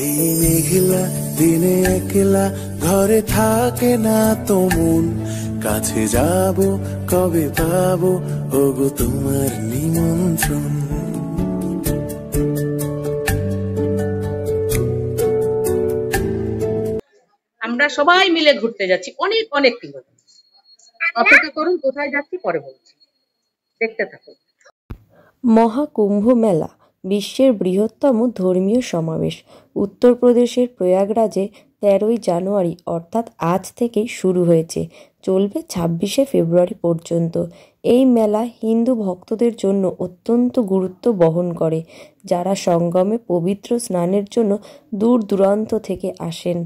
এই মেঘলা দিনে একলা ঘরে থাকে না তো মন, কাছে যাব কবে পাবো ওগো তোমার নিমন্ত্রণ। আমরা সবাই মিলে ঘুরতে যাচ্ছি অনেক অনেক কিলোমিটার। অপেক্ষা করুন, কোথায় যাচ্ছি পরে বলছি, দেখতে থাকুন। মহাকুম্ভ মেলা বিশ্বের বৃহত্তম ধর্মীয় সমাবেশ উত্তরপ্রদেশের প্রয়াগরাজে 13ই জানুয়ারি অর্থাৎ আজ থেকেই শুরু হয়েছে, চলবে 26শে ফেব্রুয়ারি পর্যন্ত। এই মেলা হিন্দু ভক্তদের জন্য অত্যন্ত গুরুত্ব বহন করে, যারা সঙ্গমে পবিত্র স্নানের জন্য দূর দূরান্ত থেকে আসেন।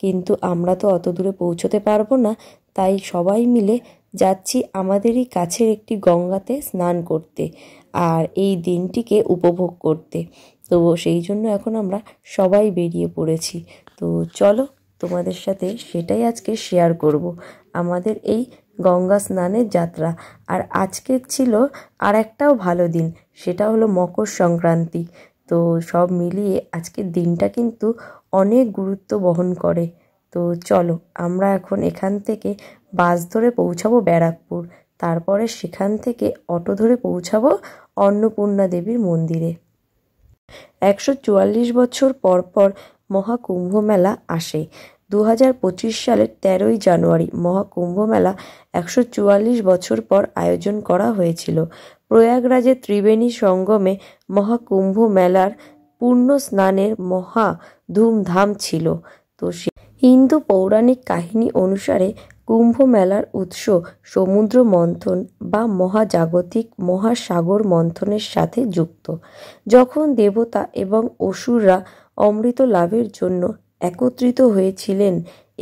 কিন্তু আমরা তো অত দূরে পৌঁছতে পারবো না, তাই সবাই মিলে যাচ্ছি আমাদেরই কাছের একটি গঙ্গাতে স্নান করতে আর এই দিনটিকে উপভোগ করতে। তো সেই জন্য এখন আমরা সবাই বেরিয়ে পড়েছি। তো চলো তোমাদের সাথে সেটাই আজকে শেয়ার করব, আমাদের এই গঙ্গা স্নানের যাত্রা। আর আজকে ছিল আর একটাও ভালো দিন, সেটা হলো মকর সংক্রান্তি। তো সব মিলিয়ে আজকের দিনটা কিন্তু অনেক গুরুত্ব বহন করে। তো চলো আমরা এখন এখান থেকে বাস ধরে পৌঁছাবো ব্যারাকপুর, তারপরে সেখান থেকে অটো ধরে পৌঁছাবো অন্নপূর্ণা দেবীর মন্দিরে। 144 বছর পর পর মহাকুম্ভ মেলা আসে। 2025 সালের 13ই জানুয়ারি মহাকুম্ভ মেলা 144 বছর পর আয়োজন করা হয়েছিল। প্রয়াগরাজের ত্রিবেণী সঙ্গমে মহাকুম্ভ মেলার পূর্ণ স্নানের মহা ধুমধাম ছিল। তো হিন্দু পৌরাণিক কাহিনী অনুসারে কুম্ভ মেলার উৎস সমুদ্র মন্থন বা মহাজাগতিক মহাসাগর মন্থনের সাথে যুক্ত। যখন দেবতা এবং অসুররা অমৃত লাভের জন্য একত্রিত হয়েছিলেন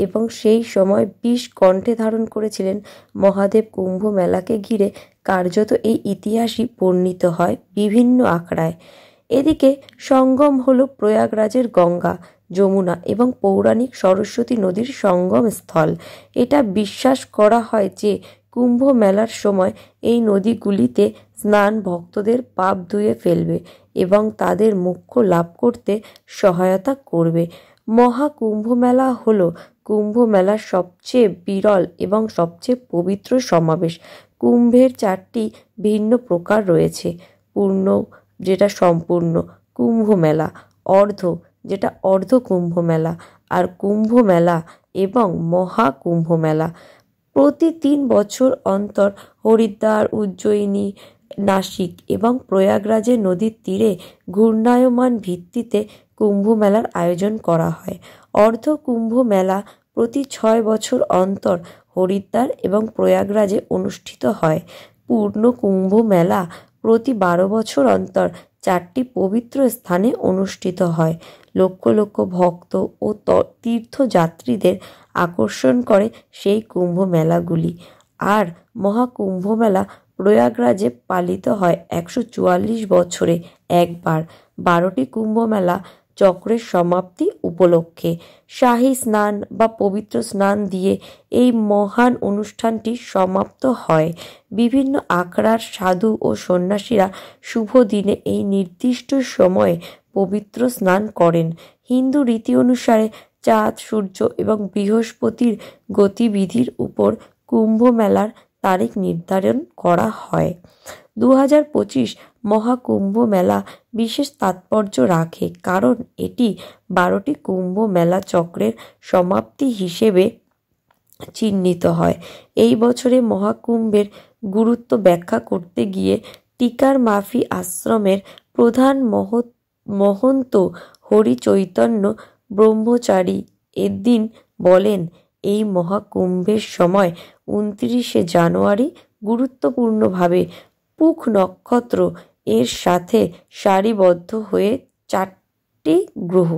এবং সেই সময় বিষ কণ্ঠে ধারণ করেছিলেন, মহাদেব কুম্ভ মেলাকে ঘিরে কার্যত এই ইতিহাসই বর্ণিত হয় বিভিন্ন আখড়ায়। এদিকে সঙ্গম হলো প্রয়াগরাজের গঙ্গা, যমুনা এবং পৌরাণিক সরস্বতী নদীর সঙ্গম স্থল। এটা বিশ্বাস করা হয় যে কুম্ভ মেলার সময় এই নদীগুলিতে স্নান ভক্তদের পাপ ধুয়ে ফেলবে এবং তাদের মোক্ষ লাভ করতে সহায়তা করবে। মহাকুম্ভ মেলা হলো কুম্ভ মেলার সবচেয়ে বিরল এবং সবচেয়ে পবিত্র সমাবেশ। কুম্ভের 4টি ভিন্ন প্রকার রয়েছে: পূর্ণ যেটা সম্পূর্ণ কুম্ভ মেলা, অর্ধ যেটা অর্ধ কুম্ভ মেলা, আর কুম্ভ মেলা এবং মহাকুম্ভ মেলা। প্রতি 3 বছর অন্তর হরিদ্বার, উজ্জয়িনী, নাসিক এবং প্রয়াগরাজের নদীর তীরে ঘূর্ণায়মান ভিত্তিতে কুম্ভ মেলার আয়োজন করা হয়। অর্ধ কুম্ভ মেলা প্রতি 6 বছর অন্তর হরিদ্বার এবং প্রয়াগরাজে অনুষ্ঠিত হয়। পূর্ণ কুম্ভ মেলা প্রতি 12 বছর অন্তর 4টি পবিত্র স্থানে অনুষ্ঠিত হয়। লক্ষ লক্ষ ভক্ত ও তীর্থযাত্রীদের আকর্ষণ করে সেই কুম্ভ মেলাগুলি। আর মহাকুম্ভ মেলা প্রয়াগরাজে পালিত হয় 144 বছরে একবার 12টি কুম্ভ মেলা চক্রের সমাপ্তি উপলক্ষে। শাহী স্নান বা পবিত্র স্নান দিয়ে এই মহান অনুষ্ঠানটি সমাপ্ত হয়। বিভিন্ন আখড়ার সাধু ও সন্ন্যাসীরা শুভ দিনে এই নির্দিষ্ট সময়ে পবিত্র স্নান করেন। হিন্দু রীতি অনুসারে চাঁদ, সূর্য এবং বৃহস্পতির গতিবিধির উপর কুম্ভ মেলার তারিখ নির্ধারণ করা হয়। 2025 মহাকুম্ভ মেলা বিশেষ তাৎপর্য রাখে, কারণ এটি 12টি কুম্ভ মেলা চক্রের সমাপ্তি হিসেবে চিহ্নিত হয়। এই বছরে মহাকুম্ভের গুরুত্ব ব্যাখ্যা করতে গিয়ে টিকার মাফি আশ্রমের প্রধান মহন্ত হরি চৈতন্য ব্রহ্মচারী এদিন বলেন, এই মহাকুম্ভের সময় 29শে জানুয়ারি গুরুত্বপূর্ণভাবে পুখ নক্ষত্র এর সাথে সারিবদ্ধ হয়ে 4টি গ্রহ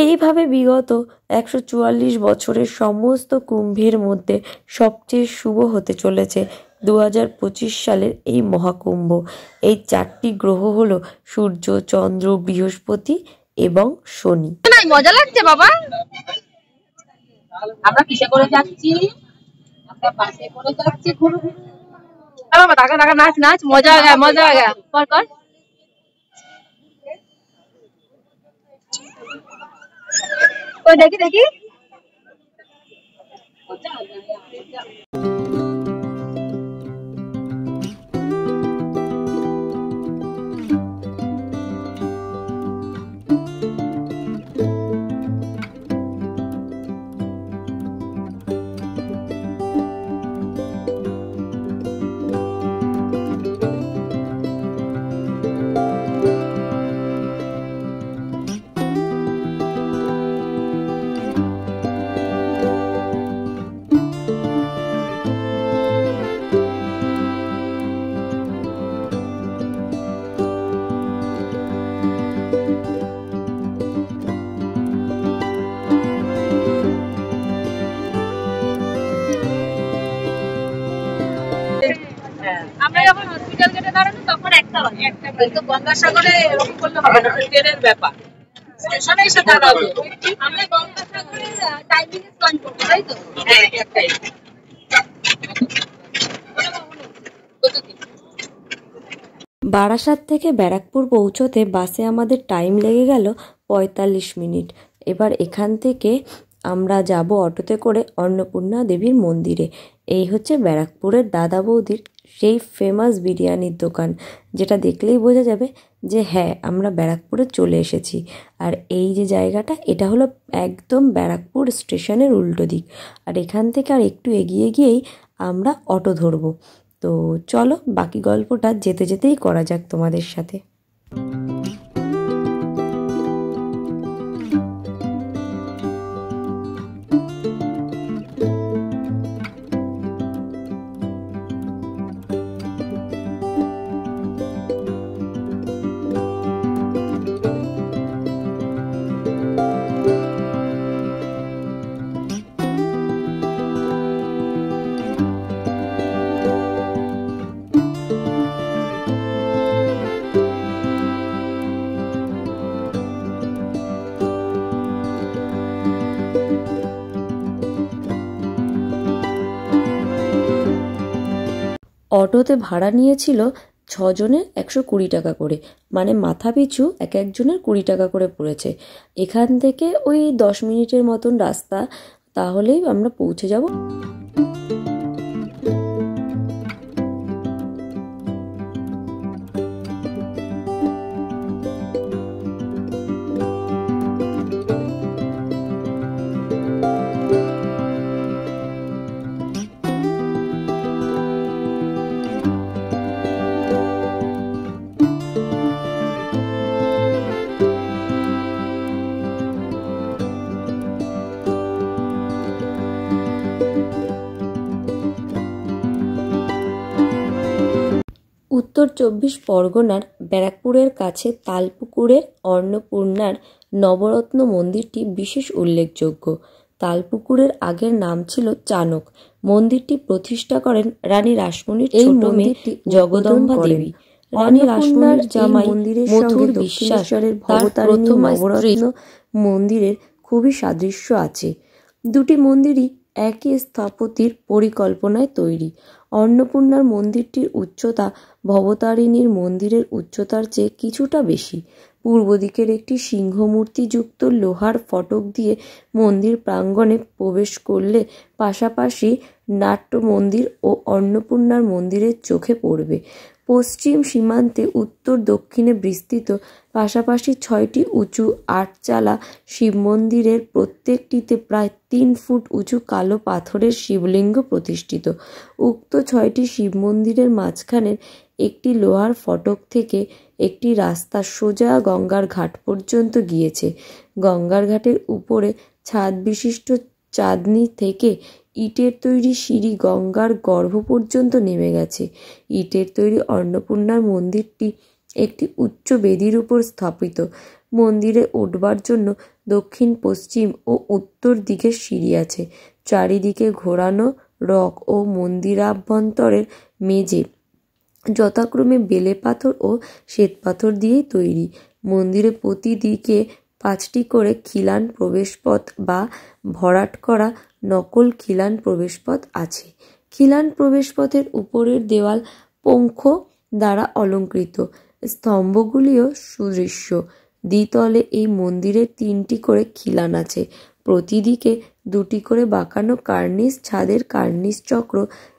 এইভাবে বিগত 144 বছরের সমস্ত কুম্ভের মধ্যে সবচেয়ে শুভ হতে চলেছে 2025 সালের এই মহাকুম্ভ। এই 4টি গ্রহ হলো সূর্য, চন্দ্র, বৃহস্পতি এবং শনি। মজা লাগছে বাবা? আমরা কিসে করে যাচ্ছি? আমরা বাসে করে যাচ্ছি। বাবা টাকা টাকা নাচ নাচ, মজা আ গয়া, মজা আ গয়া। কর কর। দেখি দেখি আমরা যখন হসপিটাল গেটে দাঁড়ানো তখন একটা তো গঙ্গাসাগরে এরকম করলে হবে না, ট্রেনের ব্যাপার স্টেশনে এসে দাঁড়াবে। আমরা গঙ্গাসাগরে টাইমিং স্কন করবো, তাই তো? হ্যাঁ একটাই। বারাসাত থেকে ব্যারাকপুর পৌঁছতে বাসে আমাদের টাইম লেগে গেল 45 মিনিট। এবার এখান থেকে আমরা যাব অটোতে করে অন্নপূর্ণা দেবীর মন্দিরে। এই হচ্ছে ব্যারাকপুরের দাদা বৌদির সেই ফেমাস বিরিয়ানির দোকান, যেটা দেখলেই বোঝা যাবে যে হ্যাঁ আমরা ব্যারাকপুরে চলে এসেছি। আর এই যে জায়গাটা, এটা হলো একদম ব্যারাকপুর স্টেশনের উল্টো দিক। আর এখান থেকে আর একটু এগিয়ে গিয়েই আমরা অটো ধরবো। তো চলো বাকি গল্পটা যেতে যেতেই করা যাক তোমাদের সাথে। অটোতে ভাড়া নিয়েছিল 6 জনের 120 টাকা করে, মানে মাথা পিছু এক একজনের 20 টাকা করে পড়েছে। এখান থেকে ওই 10 মিনিটের মতন রাস্তা, তাহলেই আমরা পৌঁছে যাব। উত্তর 24 পরগনার ব্যারাকপুরের কাছে তালপুকুরের অন্নপূর্ণার নবরত্ন মন্দিরটি বিশেষ উল্লেখযোগ্য। তালপুকুরের আগের নাম ছিল চানক। মন্দিরটি প্রতিষ্ঠা করেন রানী রাসমণির ছোট মেয়ে জগদম্বা দেবী। রানী রাসমণির জামাই মথুর বিশ্বাসের ভবতারিণী নবরত্ন মন্দিরের খুবই সাদৃশ্য আছে। দুটি মন্দিরই একই স্থপতির পরিকল্পনায় তৈরি। অন্নপূর্ণার মন্দিরটির উচ্চতা ভবতারিণীর মন্দিরের উচ্চতার চেয়ে কিছুটা বেশি। পূর্ব দিকের একটি সিংহমূর্তিযুক্ত লোহার ফটক দিয়ে মন্দির প্রাঙ্গণে প্রবেশ করলে পাশাপাশি নাট্য মন্দির ও অন্নপূর্ণার মন্দিরের চোখে পড়বে। পশ্চিম সীমান্তে উত্তর দক্ষিণে বিস্তৃত পাশাপাশি 6টি উঁচু 8চালা শিব মন্দিরের প্রত্যেকটিতে প্রায় 3 ফুট উঁচু কালো পাথরের শিবলিঙ্গ প্রতিষ্ঠিত। উক্ত 6টি শিব মন্দিরের মাঝখানের একটি লোহার ফটক থেকে একটি রাস্তা সোজা গঙ্গার ঘাট পর্যন্ত গিয়েছে। গঙ্গার ঘাটের উপরে ছাদ বিশিষ্ট চাঁদনি থেকে ইটের তৈরি সিঁড়ি গঙ্গার গর্ভ পর্যন্ত নেমে গেছে। ইটের তৈরি অন্নপূর্ণার মন্দিরটি একটি উচ্চ বেদির উপর স্থাপিত। মন্দিরে উঠবার জন্য দক্ষিণ পশ্চিম ও উত্তর দিকে সিঁড়ি আছে। চারিদিকে ঘোরানো রক ও মন্দিরাভ্যন্তরের মেঝে যথাক্রমে বেলে পাথর ও শ্বেতপাথর দিয়েই তৈরি। মন্দিরে প্রতিদিকে 5টি করে খিলান প্রবেশপথ বা ভরাট করা নকল খিলান প্রবেশপথ আছে। খিলান প্রবেশপথের উপরের দেওয়াল পঙ্খ দ্বারা অলঙ্কৃত। স্তম্ভগুলিও সুদৃশ্য। দ্বিতলে এই মন্দিরের 3টি করে খিলান আছে। প্রতিদিকে 2টি করে বাঁকানো কার্নিস, ছাদের কার্নিস চক্র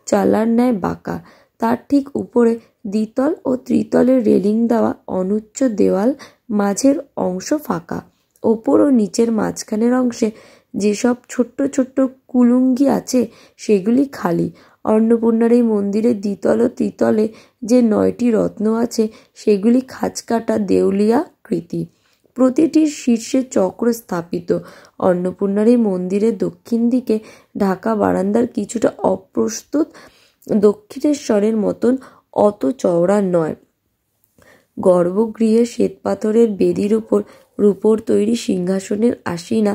চালার ন্যায় বাঁকা। তার ঠিক উপরে দ্বিতল ও ত্রিতলের রেলিং দেওয়া অনুচ্চ দেওয়াল, মাঝের অংশ ফাঁকা। ওপর ও নিচের মাঝখানের অংশে যেসব ছোট্ট ছোট্ট কুলুঙ্গি আছে সেগুলি খালি। অন্নপূর্ণার এই মন্দিরের দ্বিতল ও ত্রিতলে যে 9টি রত্ন আছে সেগুলি খাঁজকাটা দেউলিয়া কৃতি। প্রতিটির শীর্ষে চক্র স্থাপিত। অন্নপূর্ণার এই মন্দিরের দক্ষিণ দিকে ঢাকা বারান্দার কিছুটা অপ্রস্তুত দক্ষিণেশ্বরের মতন অত চওড়া নয়। গর্ভগৃহের শ্বেতপাথরের বেদির উপর রূপোর তৈরি সিংহাসনের আসীনা,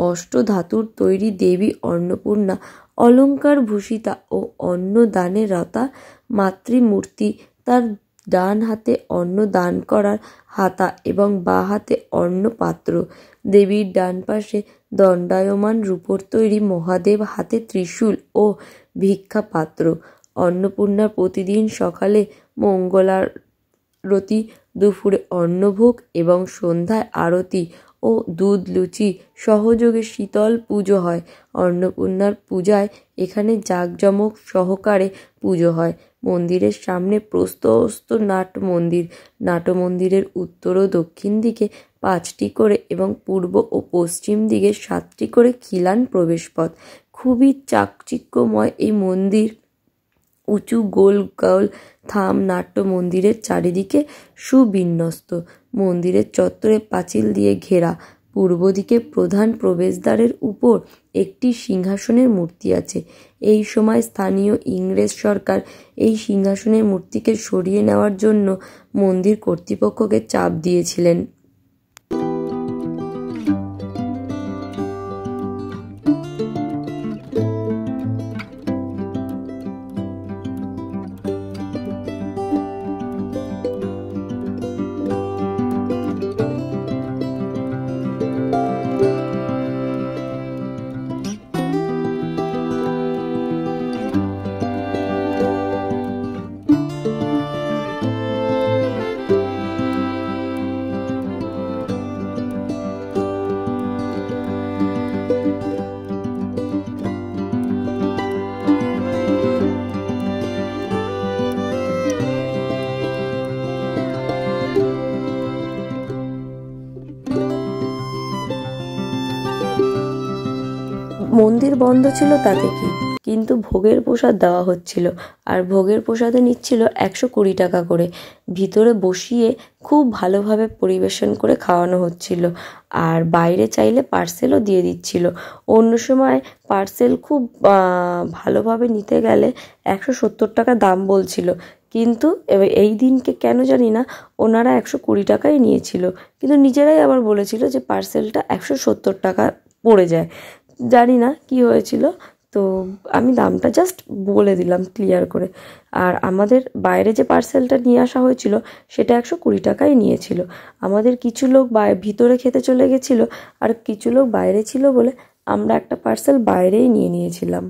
অষ্টধাতুর তৈরি দেবী অন্নপূর্ণা, অলঙ্কার ভূষিতা ও অন্নদানে রতা মাতৃমূর্তি, তার ডান হাতে অন্ন দান করার হাতা এবং বাঁ হাতে অন্নপাত্র। দেবীর ডান পাশে দণ্ডায়মান রূপোর তৈরি মহাদেব, হাতে ত্রিশূল ও ভিক্ষা পাত্র। অন্নপূর্ণার প্রতিদিন সকালে মঙ্গলারতি, দুপুরে অন্নভোগ এবং সন্ধ্যায় আরতি ও দুধ লুচি সহযোগে শীতল পুজো হয়। অন্নপূর্ণার পূজায় এখানে জাঁকজমক সহকারে পুজো হয়। মন্দিরের সামনে প্রস্থস্থ নাটমন্দির। নাটমন্দিরের উত্তর ও দক্ষিণ দিকে 5টি করে এবং পূর্ব ও পশ্চিম দিকে 7টি করে খিলান প্রবেশপথ। খুবই চাকচিক্যময় এই মন্দির। উঁচু গোল গোল থাম নাট্য মন্দিরের চারিদিকে সুবিন্যস্ত। মন্দিরের চত্বরে পাঁচিল দিয়ে ঘেরা। পূর্ব দিকে প্রধান প্রবেশদ্বারের উপর একটি সিংহাসনের মূর্তি আছে। এই সময় স্থানীয় ইংরেজ সরকার এই সিংহাসনের মূর্তিকে সরিয়ে নেওয়ার জন্য মন্দির কর্তৃপক্ষকে চাপ দিয়েছিলেন। মন্দির বন্ধ ছিল তাতে কি, কিন্তু ভোগের প্রসাদ দেওয়া হচ্ছিল। আর ভোগের প্রসাদে নিচ্ছিল 120 টাকা করে। ভিতরে বসিয়ে খুব ভালোভাবে পরিবেশন করে খাওয়ানো হচ্ছিল। আর বাইরে চাইলে পার্সেলও দিয়ে দিচ্ছিল। অন্য সময় পার্সেল খুব ভালোভাবে নিতে গেলে 170 টাকা দাম বলছিল, কিন্তু এই দিনকে কেন জানি না ওনারা 120 টাকাই নিয়েছিল, কিন্তু নিজেরাই আবার বলেছিল যে পার্সেলটা 170 টাকা পড়ে যায়। জানি না কি হয়েছিল, তো আমি দামটা জাস্ট বলে দিলাম ক্লিয়ার করে। আর আমাদের বাইরে যে পার্সেলটা নিয়ে আসা হয়েছিল সেটা 120 টাকাই নিয়েছিল। আমাদের কিছু লোক ভিতরে খেতে চলে গেছিলো, আর কিছু লোক বাইরে ছিল বলে আমরা একটা পার্সেল বাইরেই নিয়ে নিয়েছিলাম।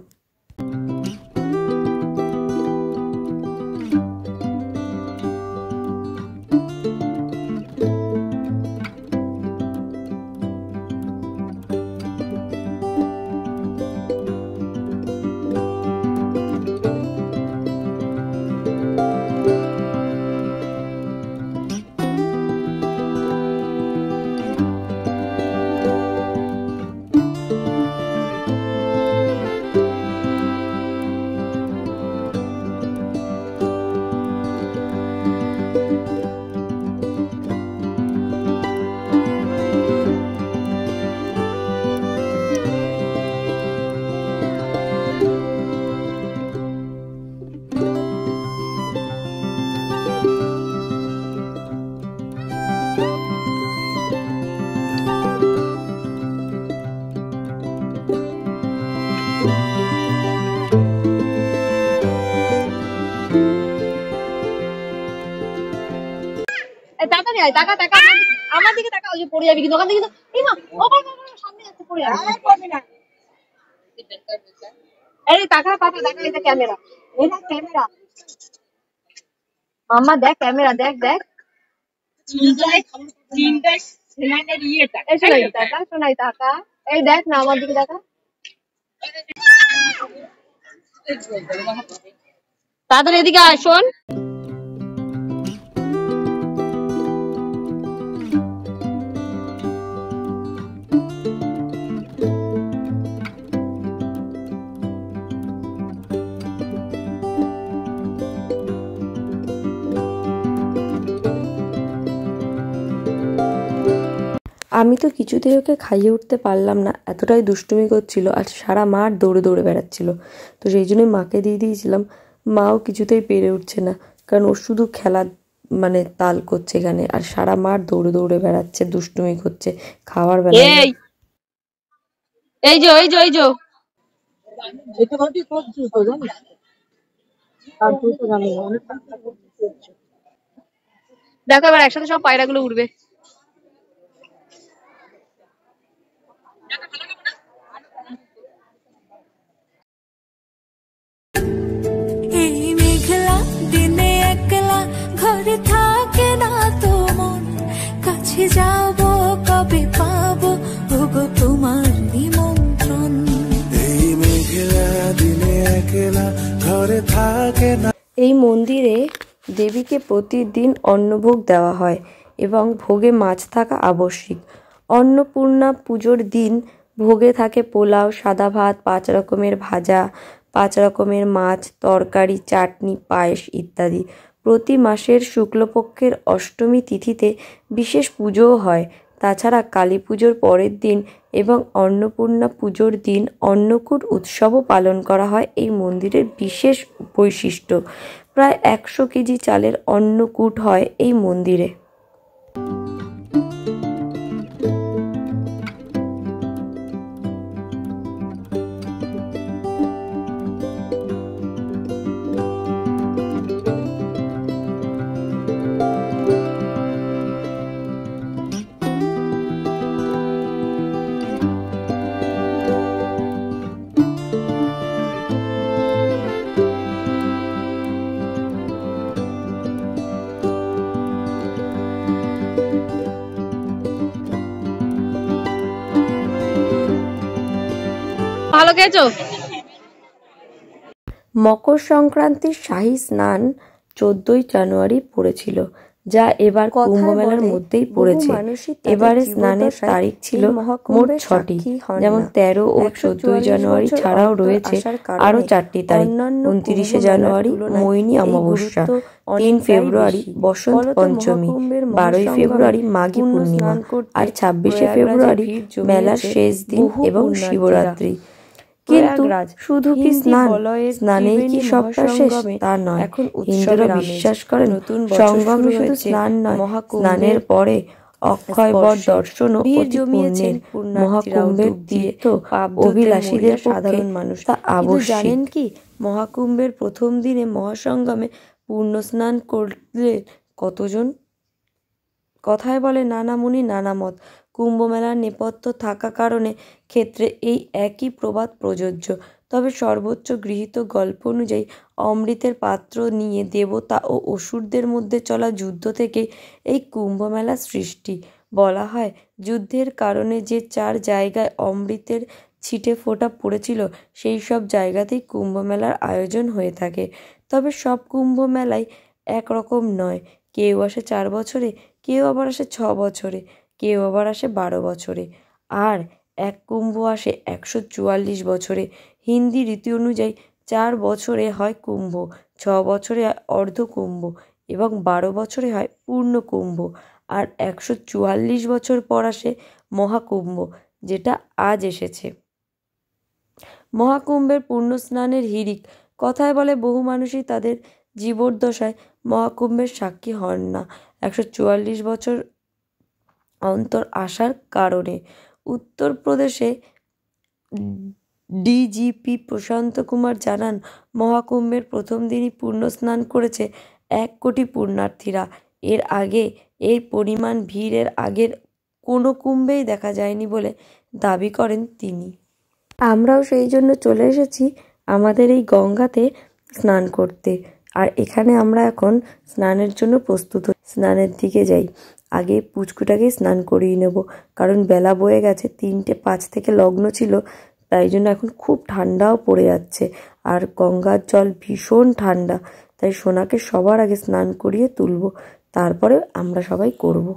টাকা টাকা আমার দিকে টাকা, ওই যে পড়ে যাবে কিন্তু ওখান থেকে। সামনে যাচ্ছে, পড়ে যাবে। এই টাকা পাতা, টাকা, এটা ক্যামেরা, এটা ক্যামেরা। মাম্মা দেখ ক্যামেরা, দেখ দেখ। তিনটা সিলিন্ডার ইয়েটা এই শোনাই টাকা, শোনাই টাকা। এই দেখ না আমার দিকে টাকা। তাড়াতাড়ি এদিকে আয় শোন। আমি তো কিছুতেই ওকে খাইয়ে উঠতে পারলাম না, এতটাই দুষ্টুমি করছিল আর সারা মাঠ দৌড়ে দৌড়ে বেড়াচ্ছিল। তো সেই জন্যই মাকে দিয়ে দিয়েছিলাম। মাও কিছুতেই পেরে উঠছে না, কারণ ও শুধু খেলা তাল করছে এখানে, আর সারা মাঠ দৌড়ে দৌড়ে বেড়াচ্ছে, দুষ্টুমি করছে খাওয়ার বেলায়। এই যে দেখো এবার একসাথে সব পায়রাগুলো উঠবে। এই মেঘলা দিনে একলা ঘরে থাকে না তো মন, কাছে যাব কবে পাবো ওগো তোমার নিমন্ত্রণ। এই মেঘলা দিনে একলা ঘরে থাকে না। এই মন্দিরে দেবীকে প্রতিদিন অন্নভোগ দেওয়া হয় এবং ভোগে মাছ থাকা আবশ্যিক। অন্নপূর্ণা পুজোর দিন ভোগে থাকে পোলাও, সাদা ভাত, 5 রকমের ভাজা, 5 রকমের মাছ, তরকারি, চাটনি, পায়েস ইত্যাদি। প্রতি মাসের শুক্লপক্ষের অষ্টমী তিথিতে বিশেষ পুজোও হয়। তাছাড়া কালী পুজোর পরের দিন এবং অন্নপূর্ণা পুজোর দিন অন্নকূট উৎসবও পালন করা হয়। এই মন্দিরের বিশেষ বৈশিষ্ট্য, প্রায় 100 কেজি চালের অন্নকূট হয় এই মন্দিরে। ভালো খেয়েছো? মকর সংক্রান্তির শাহী স্নান 14ই জানুয়ারি পড়েছিল, যা এবার কুম্ভ মেলার মধ্যেই পড়েছে। এবারে স্নানের তারিখ ছিল মোট 6টি, যেমন 13 ও 14 জানুয়ারি ছাড়াও রয়েছে আরো 4টি তারিখ। 29 জানুয়ারি মোহিনী অমাবস্যা, 3 ফেব্রুয়ারি বসন্ত পঞ্চমী, 12 ফেব্রুয়ারি মাঘী পূর্ণিমা, আর 26 ফেব্রুয়ারি মেলার শেষ দিন এবং শিবরাত্রি। কিন্তু শুধু কি স্নানেই কি সবটা শেষ? তা নয়। হিন্দুরা বিশ্বাস করেন সঙ্গমে শুধু স্নান নয়, স্নানের পরে অক্ষয় বট দর্শনও অতি পুণ্যের। মহাকুম্ভের তীর্থ অভিলাষীদের সাধারণ মানুষ তা আবশ্যিক। জানেন কি, মহাকুম্ভের প্রথম দিনে মহাসঙ্গমে পূর্ণ স্নান করলে কতজন? কথায় বলে নানা মুনি নানা মত। কুম্ভ মেলার নেপথ্য থাকা কারণে ক্ষেত্রে এই একই প্রবাদ প্রযোজ্য। তবে সর্বোচ্চ গৃহীত গল্প অনুযায়ী অমৃতের পাত্র নিয়ে দেবতা ও অসুরদের মধ্যে চলা যুদ্ধ থেকে এই কুম্ভ মেলা সৃষ্টি। বলা হয় যুদ্ধের কারণে যে 4 জায়গায় অমৃতের ছিটে ফোঁটা পড়েছিল সেই সব জায়গাতেই কুম্ভ মেলার আয়োজন হয়ে থাকে। তবে সব কুম্ভ মেলাই একরকম নয়। কেউ আসে 4 বছরে, কেউ আবার আসে 6 বছরে, কেউ আবার আসে 12 বছরে, আর এক কুম্ভ আসে 144 বছরে। হিন্দি রীতি অনুযায়ী 4 বছরে হয় কুম্ভ, 6 বছরে হয় অর্ধ কুম্ভ এবং 12 বছরে হয় পূর্ণ কুম্ভ, আর 144 বছর পর আসে মহাকুম্ভ, যেটা আজ এসেছে। মহাকুম্ভের পূর্ণ স্নানের হিড়িক। কথায় বলে বহু মানুষই তাদের জীবদ্দশায় মহাকুম্ভের সাক্ষী হন না 144 বছর অন্তর আসার কারণে। উত্তরপ্রদেশে ডিজিপি প্রশান্ত কুমার জানান, মহাকুম্ভের প্রথম দিনই পূর্ণ স্নান করেছে 1 কোটি পুণ্যার্থীরা। এর আগে এই পরিমাণ ভিড়ের আগের কোনো কুম্ভেই দেখা যায়নি বলে দাবি করেন তিনি। আমরাও সেই জন্য চলে এসেছি আমাদের এই গঙ্গাতে স্নান করতে, আর এখানে আমরা এখন স্নানের জন্য প্রস্তুত স্নানের দিকে যাই। আগে পুচকুটাকে স্নান করিয়ে নেব, কারণ বেলা বয়ে গেছে, 3:05 থেকে লগ্ন ছিল, তাই জন্য এখন খুব ঠান্ডাও পড়ে যাচ্ছে, আর গঙ্গার জল ভীষণ ঠান্ডা, তাই সোনাকে সবার আগে স্নান করিয়ে তুলব, তারপরে আমরা সবাই করব।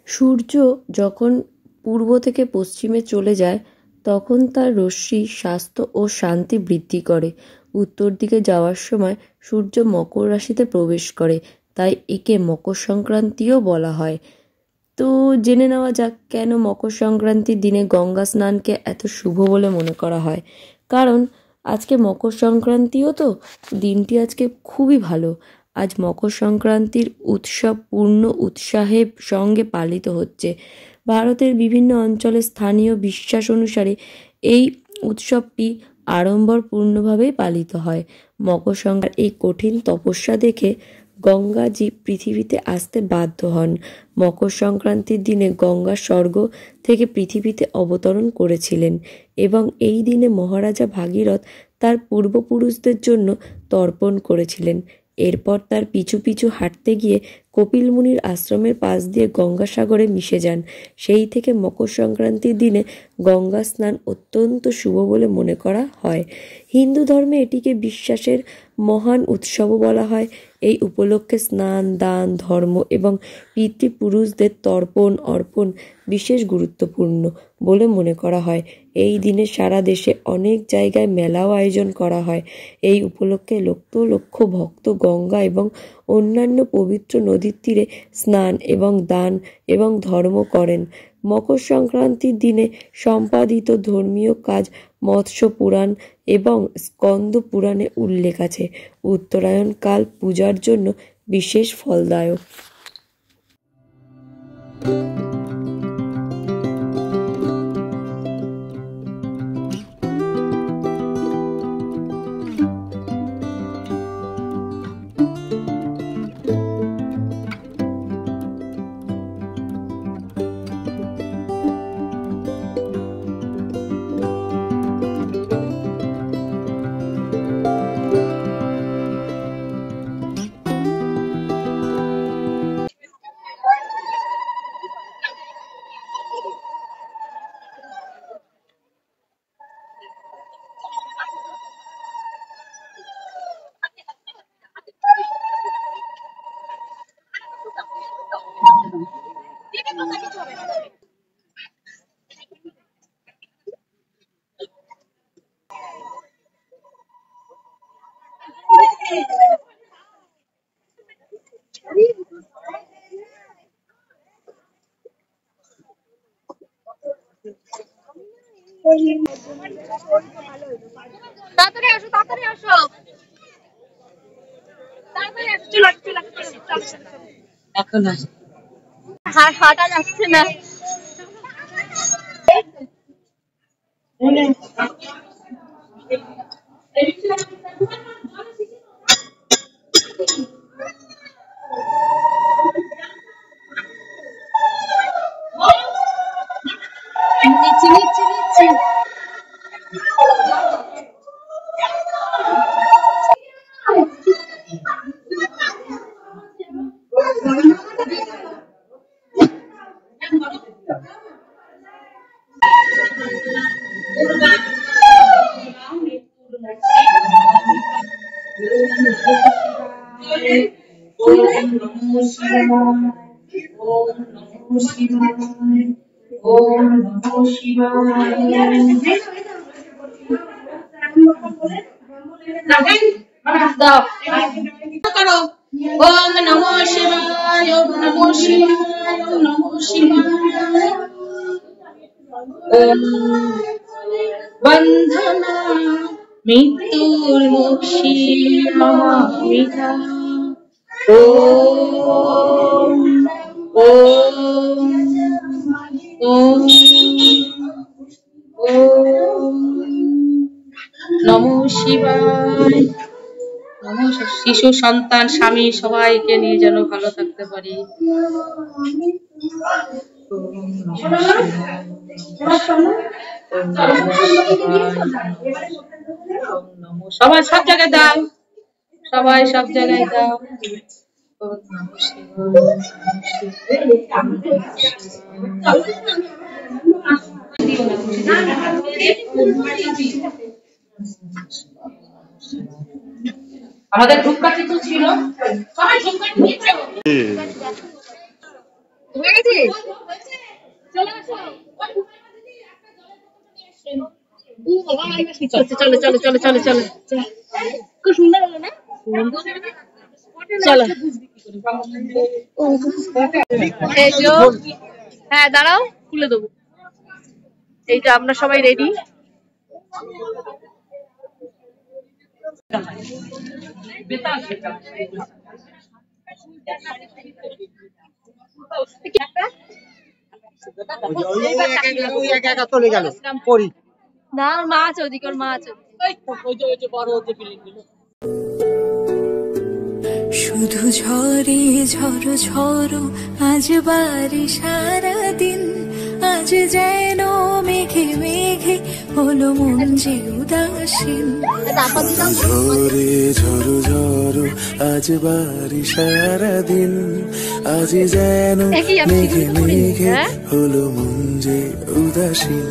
সূর্য যখন পূর্ব থেকে পশ্চিমে চলে যায়, তখন তার রশ্মি স্বাস্থ্য ও শান্তি বৃদ্ধি করে। উত্তর দিকে যাওয়ার সময় সূর্য মকর রাশিতে প্রবেশ করে, তাই একে মকর সংক্রান্তিও বলা হয়। তো জেনে নেওয়া যাক কেন মকর সংক্রান্তির দিনে গঙ্গা স্নানকে এত শুভ বলে মনে করা হয়। কারণ আজকে মকর সংক্রান্তিও তো, দিনটি আজকে খুবই ভালো। আজ মকর সংক্রান্তির উৎসব পূর্ণ উৎসাহের সঙ্গে পালিত হচ্ছে। ভারতের বিভিন্ন অঞ্চলে স্থানীয় বিশ্বাস অনুসারে এই উৎসবটি আড়ম্বরপূর্ণভাবেই পালিত হয়। মকর সংক্রান্তির এই কঠিন তপস্যা দেখে গঙ্গাজি পৃথিবীতে আসতে বাধ্য হন। মকর সংক্রান্তির দিনে গঙ্গা স্বর্গ থেকে পৃথিবীতে অবতরণ করেছিলেন এবং এই দিনে মহারাজা ভাগীরথ তার পূর্বপুরুষদের জন্য তর্পণ করেছিলেন। এরপর তার পিছু পিছু হাঁটতে গিয়ে কপিল মুনির আশ্রমের পাশ দিয়ে গঙ্গাসাগরে মিশে যান। সেই থেকে মকর সংক্রান্তির দিনে গঙ্গা স্নান অত্যন্ত শুভ বলে মনে করা হয়। হিন্দু ধর্মে এটিকে বিশ্বাসের মহান উৎসবও বলা হয়। এই উপলক্ষে স্নান, দান, ধর্ম এবং পিতৃপুরুষদের তর্পণ অর্পণ বিশেষ গুরুত্বপূর্ণ বলে মনে করা হয়। এই দিনে সারা দেশে অনেক জায়গায় মেলাও আয়োজন করা হয়। এই উপলক্ষে লক্ষ লক্ষ ভক্ত গঙ্গা এবং অন্যান্য পবিত্র নদীর তীরে স্নান এবং দান এবং ধর্ম করেন। মকর সংক্রান্তির দিনে সম্পাদিত ধর্মীয় কাজ মৎস্য পুরাণ এবং স্কন্দ পুরাণে উল্লেখ আছে। উত্তরায়ণ কাল পূজার জন্য বিশেষ ফলদায়ক। তাড়াতাড়ি আসো, তাড়াতাড়ি আসো, তাড়াতাড়ি আসো, চলো চলো চলো। এখন হাঁটা যাচ্ছে না। নিচ্ছি নিচ্ছি নিচ্ছি। দাও করো। ওম নমো শিবায়, ওম নমো শিবায়, ওম নমো শিবায়। ওম বন্ধনা মৃত্যুর মুক্ষী মহামিতা। ওম ওম ওম ওম নমো শিবায়। শিশু, সন্তান, স্বামী সবাইকে নিয়ে যেন ভালো থাকতে পারি। সবাই সব জায়গায় দাও, সবাই সব জায়গায় দাও। আমাদের ধূপকাঠি তো ছিল, সবাই ধূপকাঠি নিয়েছে। হয়ে গেছে, চলে আসো। চলো চলো চলো চলো চলো, খুব সুন্দর হলো না? চলো। এই যে, হ্যাঁ দাঁড়াও, খুলে দেবো। এই যে আমরা সবাই রেডি। না, ওর মা আছে ওদিকে, ওর মা আছে। শুধু ঝরে ঝড়ো ঝড়ো আজ বাড়ি সারাদিন, আজ যেন মেঘে মেঘে হলো মন যে উদাসীন। ঝরে ঝড়ো ঝড়ো আজ বাড়ি সারাদিন, আজ যেন মেঘে মেঘে হলো মন যে উদাসীন।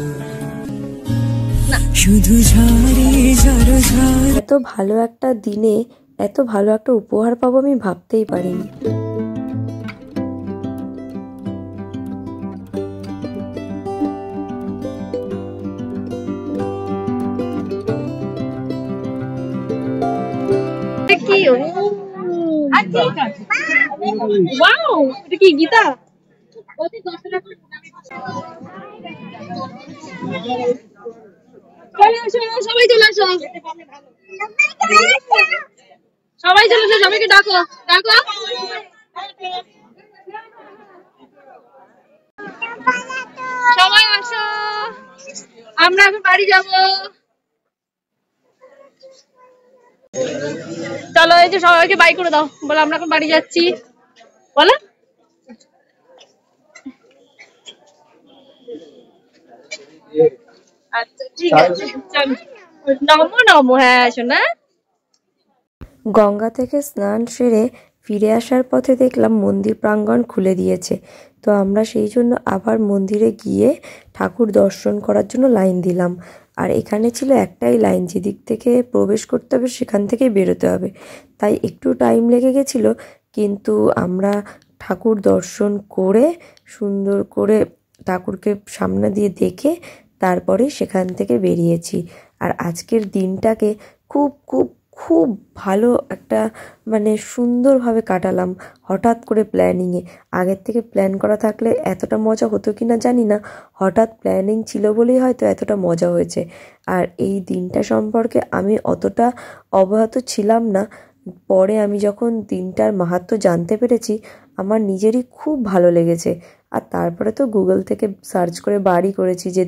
শুধু ঝরে ঝড়ো ঝড়ো। এত ভালো একটা দিনে এত ভালো একটা উপহার পাবো আমি ভাবতেই পারিনি। কি গীতা? সবাই চলে আসো, সবাই চলে আসো, সবাইকে ডাকো ডাকো। সবাই আসো, আমরা এখন বাড়ি যাবো। চলো, এই যে সবাইকে বাই করে দাও, বলো আমরা এখন বাড়ি যাচ্ছি, বলো। আচ্ছা ঠিক আছে, চলো। নমো নমো। হ্যাঁ শোনা। গঙ্গা থেকে স্নান সেরে ফিরে আসার পথে দেখলাম মন্দির প্রাঙ্গণ খুলে দিয়েছে, তো আমরা সেই জন্য আবার মন্দিরে গিয়ে ঠাকুর দর্শন করার জন্য লাইন দিলাম। আর এখানে ছিল একটাই লাইন, যেদিক থেকে প্রবেশ করতে হবে সেখান থেকেই বেরোতে হবে, তাই একটু টাইম লেগে গেছিলো, কিন্তু আমরা ঠাকুর দর্শন করে সুন্দর করে ঠাকুরকে সামনে দিয়ে দেখে তারপরে সেখান থেকে বেরিয়েছি। আর আজকের দিনটাকে খুব খুব খুব ভালো একটা মানে সুন্দরভাবে কাটালাম হঠাৎ করে প্ল্যানিংয়ে। আগের থেকে প্ল্যান করা থাকলে এতটা মজা হতো কি না জানি না, হঠাৎ প্ল্যানিং ছিল বলেই হয়তো এতটা মজা হয়েছে। আর এই দিনটা সম্পর্কে আমি অতটা অবগত ছিলাম না, পরে আমি যখন দিনটার মাহাত্ম্য জানতে পেরেছি আমার নিজেরই খুব ভালো লেগেছে। আর তারপরে তো গুগল থেকে সার্চ করে বারই করেছি যে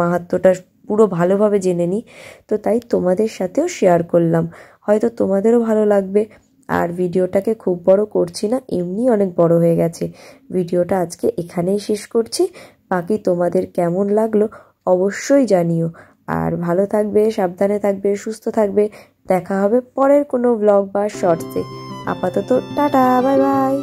মাহাত্ম্যটা পুরো ভালোভাবে জেনে নিই, তো তাই তোমাদের সাথেও শেয়ার করলাম, হয়তো তোমাদেরও ভালো লাগবে। আর ভিডিওটাকে খুব বড় করছি না, এমনি অনেক বড় হয়ে গেছে। ভিডিওটা আজকে এখানেই শেষ করছি, বাকি তোমাদের কেমন লাগলো অবশ্যই জানিও। আর ভালো থাকবে, সাবধানে থাকবে, সুস্থ থাকবে। দেখা হবে পরের কোনো ব্লগ বা শর্টসে। আপাতত টাটা, বাই বাই।